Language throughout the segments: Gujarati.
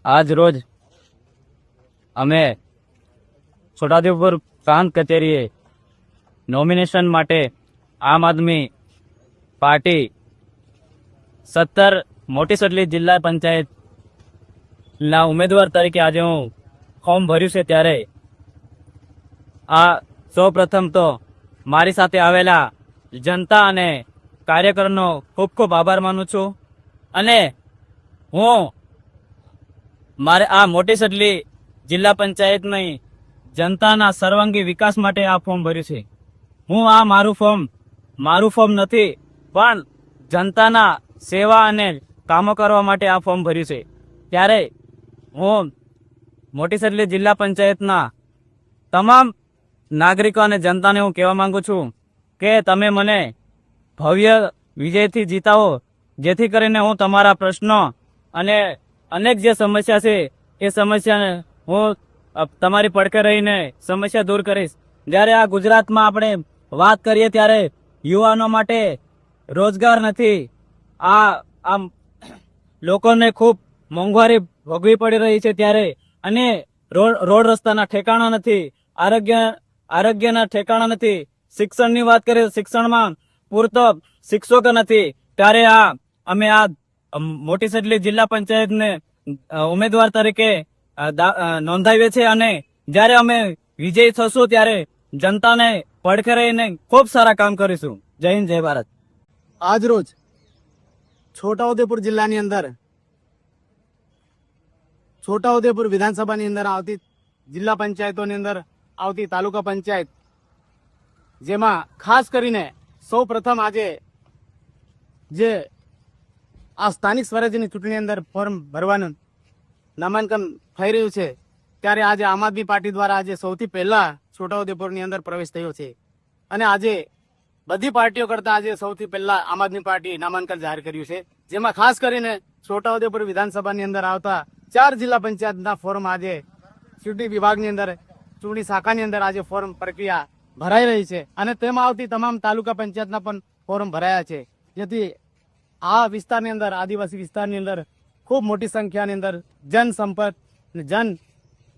આજ રોજ અમે છોટાઉદેપુર પ્રાંત કચેરીએ નોમિનેશન માટે આમ આદમી પાર્ટી 17 મોટી સટલી જિલ્લા પંચાયતના ઉમેદવાર તરીકે આજે હું ફોર્મ ભર્યું છે ત્યારે આ સૌ પ્રથમ તો મારી સાથે આવેલા જનતા અને કાર્યકરોનો ખૂબ ખૂબ આભાર માનું છું અને હું મારે આ મોટી સટલી જિલ્લા પંચાયતની જનતાના સર્વાંગી વિકાસ માટે આ ફોર્મ ભર્યું છે. હું આ મારું ફોર્મ નથી પણ જનતાના સેવા અને કામો કરવા માટે આ ફોર્મ ભર્યું છે. ત્યારે હું મોટી સટલી જિલ્લા પંચાયતના તમામ નાગરિકો અને જનતાને હું કહેવા માંગુ છું કે તમે મને ભવ્ય વિજયથી જીતાવો, જેથી કરીને હું તમારા પ્રશ્નો અને અનેક જે સમસ્યા છે એ સમસ્યાને હું તમારી પડખે રહીને સમસ્યા દૂર કરીશ. જ્યારે આ ગુજરાતમાં આપણે વાત કરીએ ત્યારે યુવાનો માટે રોજગાર નથી. આ લોકોને ખૂબ મોંઘવારી ભોગવી પડી રહી છે ત્યારે અને રોડ રસ્તાના ઠેકાણા નથી, આરોગ્યના ઠેકાણા નથી. શિક્ષણની વાત કરીએ શિક્ષણમાં પૂરતો શિક્ષકો નથી. ત્યારે અમે આ મોટી સટલી જિલ્લા પંચાયતને ઉમેદવાર તરીકે નોંધાવીએ છીએ અને જ્યારે અમે વિજય થશું ત્યારે જનતાને પડખે રહીને ખૂબ સારા કામ કરીશું. જય હિન્દ, જય ભારત. આજ રોજ છોટાઉદેપુર જિલ્લાની અંદર છોટાઉદેપુર વિધાનસભાની અંદર આવતી જિલ્લા પંચાયતોની અંદર આવતી તાલુકા પંચાયત, જેમાં ખાસ કરીને સૌ પ્રથમ આજે જે આ સ્થાનિક સ્વરાજ્યની ચૂંટણી અંદર ફોર્મ ભરવાનું નામાંકન થઈ રહ્યું છે ત્યારે આજે આમ આદમી પાર્ટી દ્વારા આજે સૌથી પહેલા છોટાઉદેપુરની અંદર પ્રવેશ થયો છે અને આજે બધી પાર્ટીઓ કરતા આજે સૌથી પહેલા આમ આદમી પાર્ટી નામાંકન જાહેર કર્યું છે, જેમાં ખાસ કરીને છોટાઉદેપુર વિધાનસભાની અંદર આવતા 4 જિલ્લા પંચાયતના ફોર્મ આજે ચૂંટણી વિભાગની અંદર ચૂંટણી શાખાની અંદર આજે ફોર્મ પ્રક્રિયા ભરાઈ રહી છે અને તેમાં આવતી તમામ તાલુકા પંચાયતના પણ ફોર્મ ભરાયા છે, જેથી આ વિસ્તારની અંદર આદિવાસી વિસ્તારની અંદર ખૂબ મોટી સંખ્યાની અંદર જનસંપર્ક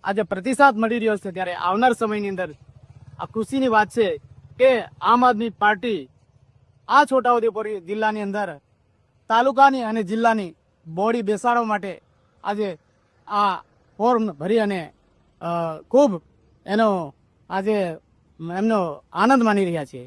આજે પ્રતિસાદ મળી રહ્યો છે. ત્યારે આવનાર સમયની અંદર આ ખુશીની વાત છે કે આમ આદમી પાર્ટી આ છોટાઉદેપુર જિલ્લાની અંદર તાલુકાની અને જિલ્લાની બોડી બેસાડવા માટે આજે આ ફોર્મ ભરી અને ખૂબ એનો આજે એમનો આનંદ માની રહ્યા છે.